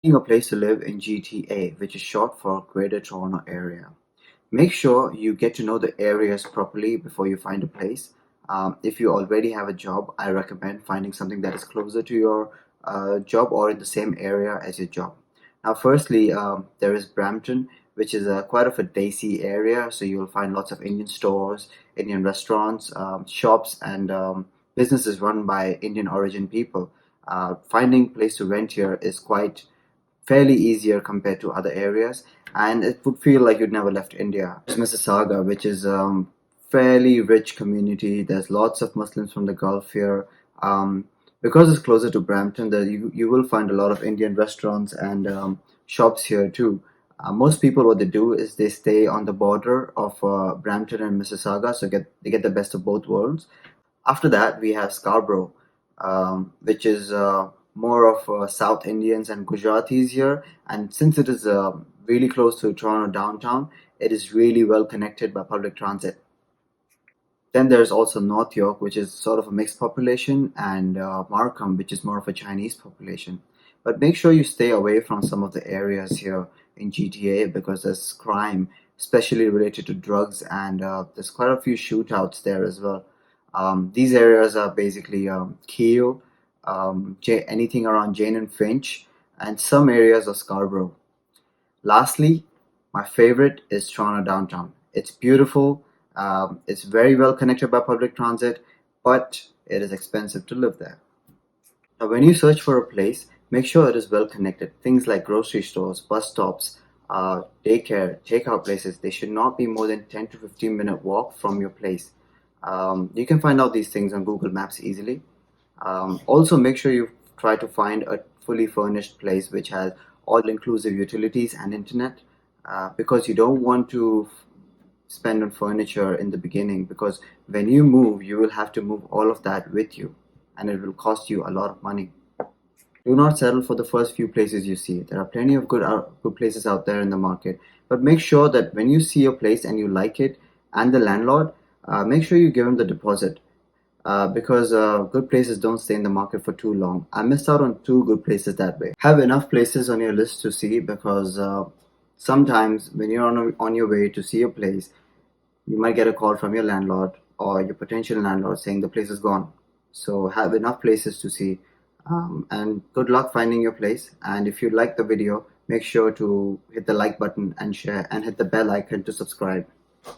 Finding a place to live in GTA, which is short for Greater Toronto Area. Make sure you get to know the areas properly before you find a place. If you already have a job, I recommend finding something that is closer to your job or in the same area as your job. Now, firstly, there is Brampton, which is quite of a dicey area, so you'll find lots of Indian stores, Indian restaurants, shops, and businesses run by Indian origin people. Finding place to rent here is quite fairly easier compared to other areas, and it would feel like you'd never left India. There's Mississauga, which is fairly rich community. There's lots of Muslims from the Gulf here. Um, because it's closer to Brampton, you will find a lot of Indian restaurants and shops here too. Most people, what they do is they stay on the border of Brampton and Mississauga, so they get the best of both worlds. After that, we have Scarborough, which is more of South Indians and Gujaratis here. And since it is really close to Toronto downtown, it is really well connected by public transit. Then there's also North York, which is sort of a mixed population, and Markham, which is more of a Chinese population. But make sure you stay away from some of the areas here in GTA because there's crime, especially related to drugs, and there's quite a few shootouts there as well. These areas are basically Keele, anything around Jane and Finch, and some areas of Scarborough. Lastly, my favorite is Toronto downtown. It's beautiful, it's very well connected by public transit, but it is expensive to live there. Now, when you search for a place, make sure it is well connected. Things like grocery stores, bus stops, daycare, takeout places, they should not be more than 10 to 15-minute walk from your place. You can find out these things on Google Maps easily. Also, make sure you try to find a fully furnished place which has all-inclusive utilities and internet, because you don't want to spend on furniture in the beginning, because when you move, you will have to move all of that with you, and it will cost you a lot of money. Do not settle for the first few places you see. There are plenty of good places out there in the market, but make sure that when you see a place and you like it, and the landlord, make sure you give him the deposit, because good places don't stay in the market for too long. I missed out on two good places that way. Have enough places on your list to see, because sometimes when you're on your way to see a place, you might get a call from your landlord or your potential landlord saying the place is gone. So have enough places to see. And good luck finding your place. And if you like the video, make sure to hit the like button and share and hit the bell icon to subscribe.